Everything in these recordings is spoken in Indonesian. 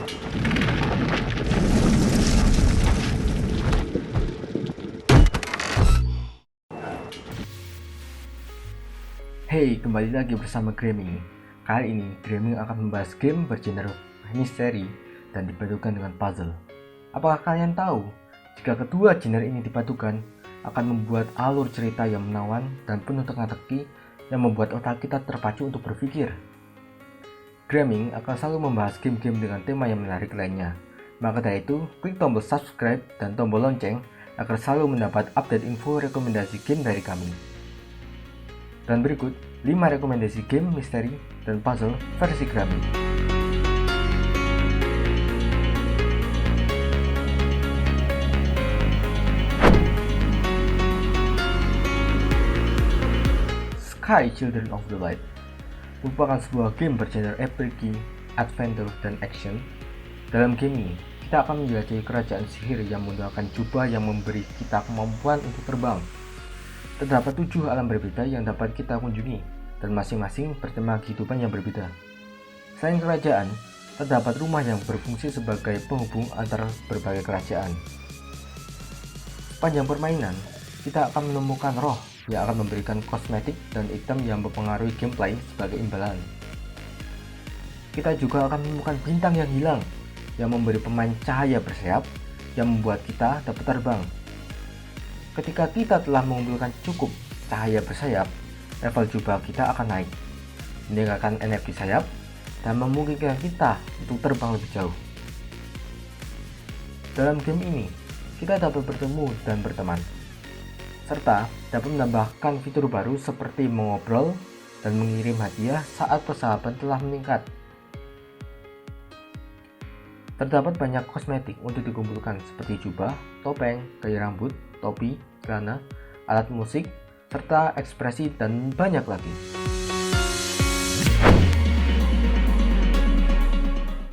Hey, kembali lagi bersama Grammy. Kali ini, Grammy akan membahas game bergenre misteri dan dipadukan dengan puzzle. Apakah kalian tahu, jika kedua genre ini dipadukan, akan membuat alur cerita yang menawan dan penuh teka-teki yang membuat otak kita terpacu untuk berpikir. Grammy akan selalu membahas game-game dengan tema yang menarik lainnya. Maka dari itu, klik tombol subscribe dan tombol lonceng agar selalu mendapat update info rekomendasi game dari kami. Dan berikut 5 rekomendasi game misteri dan puzzle versi Grammy. Sky Children of the Light merupakan sebuah game bergenre RPG, adventure, dan action. Dalam game ini, kita akan menjelajahi kerajaan sihir yang menggunakan jubah yang memberi kita kemampuan untuk terbang. Terdapat 7 alam berbeda yang dapat kita kunjungi, dan masing-masing bertema kehidupan yang berbeda. Selain kerajaan, terdapat rumah yang berfungsi sebagai penghubung antara berbagai kerajaan. Sepanjang permainan, kita akan menemukan roh yang akan memberikan kosmetik dan item yang mempengaruhi gameplay sebagai imbalan. Kita juga akan menemukan bintang yang hilang, yang memberi pemain cahaya bersayap yang membuat kita dapat terbang. Ketika kita telah mengumpulkan cukup cahaya bersayap, level jubah kita akan naik, meningkatkan energi sayap, dan memungkinkan kita untuk terbang lebih jauh. Dalam game ini, kita dapat bertemu dan berteman, serta dapat menambahkan fitur baru seperti mengobrol dan mengirim hadiah saat persahabatan telah meningkat. Terdapat banyak kosmetik untuk dikumpulkan seperti jubah, topeng, gaya rambut, topi, celana, alat musik, serta ekspresi dan banyak lagi.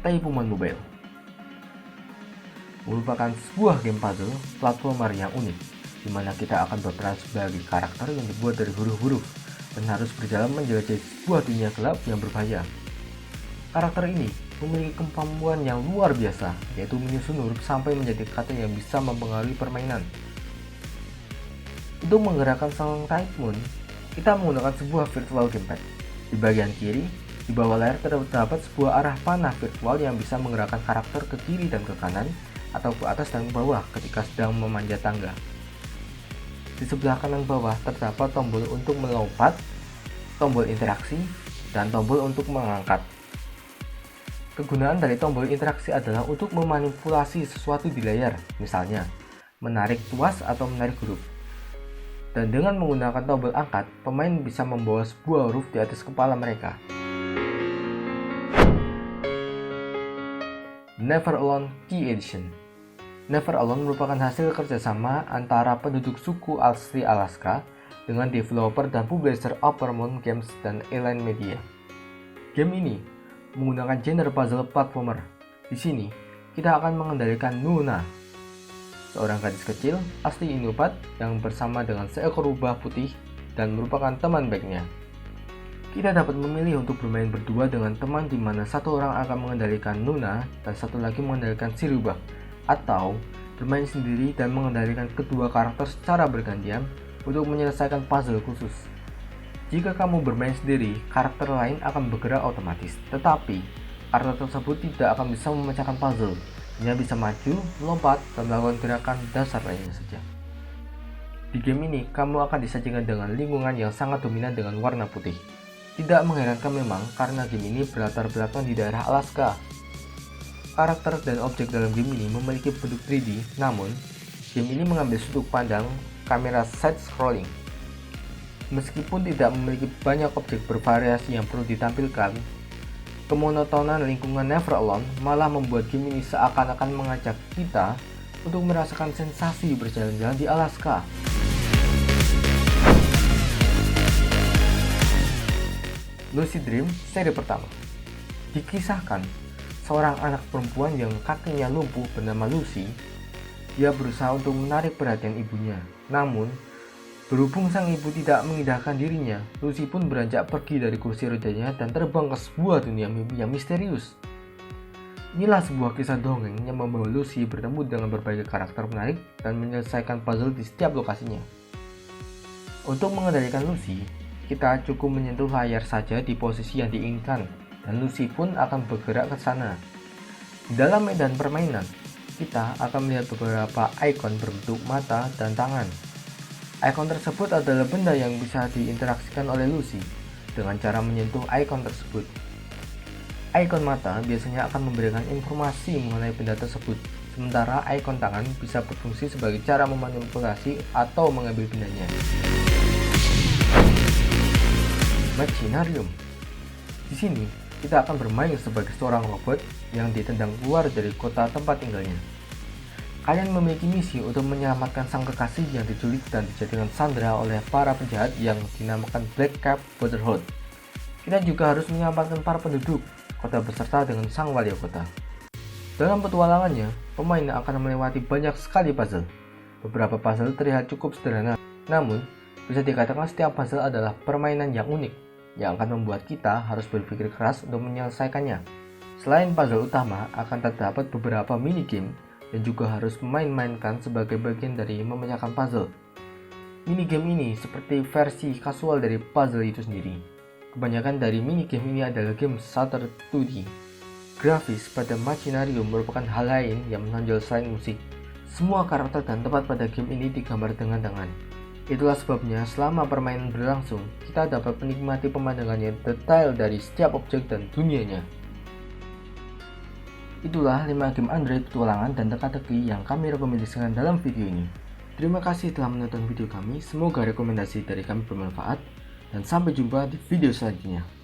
Typhumon Mobile merupakan sebuah game puzzle platformer yang unik, di mana kita akan berperan sebagai karakter yang dibuat dari huruf-huruf dan harus berjalan menjelajahi sebuah dunia gelap yang berbahaya. Karakter ini memiliki kemampuan yang luar biasa, yaitu menyusun huruf sampai menjadi kata yang bisa mempengaruhi permainan. Untuk menggerakkan sang Typhumon, kita menggunakan sebuah virtual gamepad. Di bagian kiri, di bawah layar terdapat sebuah arah panah virtual yang bisa menggerakkan karakter ke kiri dan ke kanan, atau ke atas dan ke bawah ketika sedang memanjat tangga. Di sebelah kanan bawah terdapat tombol untuk melompat, tombol interaksi, dan tombol untuk mengangkat. Kegunaan dari tombol interaksi adalah untuk memanipulasi sesuatu di layar, misalnya menarik tuas atau menarik huruf. Dan dengan menggunakan tombol angkat, pemain bisa membawa sebuah huruf di atas kepala mereka. Never Alone Key Edition. Never Alone merupakan hasil kerjasama antara penduduk suku asli Alaska dengan developer dan publisher Uppermoon Games dan Elan Media. Game ini menggunakan genre puzzle platformer. Di sini, kita akan mengendalikan Nuna, seorang gadis kecil asli Inupat yang bersama dengan seekor rubah putih dan merupakan teman baiknya. Kita dapat memilih untuk bermain berdua dengan teman di mana satu orang akan mengendalikan Nuna dan satu lagi mengendalikan si rubah, atau bermain sendiri dan mengendalikan kedua karakter secara bergantian untuk menyelesaikan puzzle khusus. Jika kamu bermain sendiri, karakter lain akan bergerak otomatis, tetapi karakter tersebut tidak akan bisa memecahkan puzzle, hanya bisa maju, melompat, dan melakukan gerakan dasar lainnya saja. Di game ini, kamu akan disajikan dengan lingkungan yang sangat dominan dengan warna putih. Tidak mengherankan memang karena game ini berlatar belakang di daerah Alaska. Karakter dan objek dalam game ini memiliki bentuk 3D, namun game ini mengambil sudut pandang kamera side-scrolling. Meskipun tidak memiliki banyak objek bervariasi yang perlu ditampilkan, kemonotonan lingkungan Never Alone malah membuat game ini seakan-akan mengajak kita untuk merasakan sensasi berjalan-jalan di Alaska. Lucid Dream seri pertama. Dikisahkan, seorang anak perempuan yang kakinya lumpuh bernama Lucy. Dia berusaha untuk menarik perhatian ibunya, namun berhubung sang ibu tidak mengindahkan dirinya, Lucy pun beranjak pergi dari kursi rodanya dan terbang ke sebuah dunia mimpi yang misterius. Inilah sebuah kisah dongeng yang membawa Lucy bertemu dengan berbagai karakter menarik dan menyelesaikan puzzle di setiap lokasinya. Untuk mengendalikan Lucy, kita cukup menyentuh layar saja di posisi yang diinginkan, dan Lucy pun akan bergerak ke sana. Di dalam medan permainan, kita akan melihat beberapa ikon berbentuk mata dan tangan. Ikon tersebut adalah benda yang bisa diinteraksikan oleh Lucy dengan cara menyentuh ikon tersebut. Ikon mata biasanya akan memberikan informasi mengenai benda tersebut, sementara ikon tangan bisa berfungsi sebagai cara memanipulasi atau mengambil bendanya. Machinarium. Di sini, kita akan bermain sebagai seorang robot yang ditendang keluar dari kota tempat tinggalnya. Kalian memiliki misi untuk menyelamatkan sang kekasih yang diculik dan dijadikan sandera oleh para penjahat yang dinamakan Black Cap Brotherhood. Kita juga harus menyelamatkan para penduduk kota beserta dengan sang wali kota. Dalam petualangannya, pemain akan melewati banyak sekali puzzle. Beberapa puzzle terlihat cukup sederhana, namun bisa dikatakan setiap puzzle adalah permainan yang unik, yang akan membuat kita harus berpikir keras untuk menyelesaikannya. Selain puzzle utama, akan terdapat beberapa minigame yang juga harus memain-mainkan sebagai bagian dari memecahkan puzzle. Minigame ini seperti versi kasual dari puzzle itu sendiri. Kebanyakan dari minigame ini adalah game Shutter 2D. Grafis pada Machinarium merupakan hal lain yang menonjol selain musik. Semua karakter dan tempat pada game ini digambar dengan tangan. Itulah sebabnya selama permainan berlangsung, kita dapat menikmati pemandangannya detail dari setiap objek dan dunianya. Itulah 5 game Android petualangan dan teka-teki yang kami rekomendasikan dalam video ini. Terima kasih telah menonton video kami, semoga rekomendasi dari kami bermanfaat, dan sampai jumpa di video selanjutnya.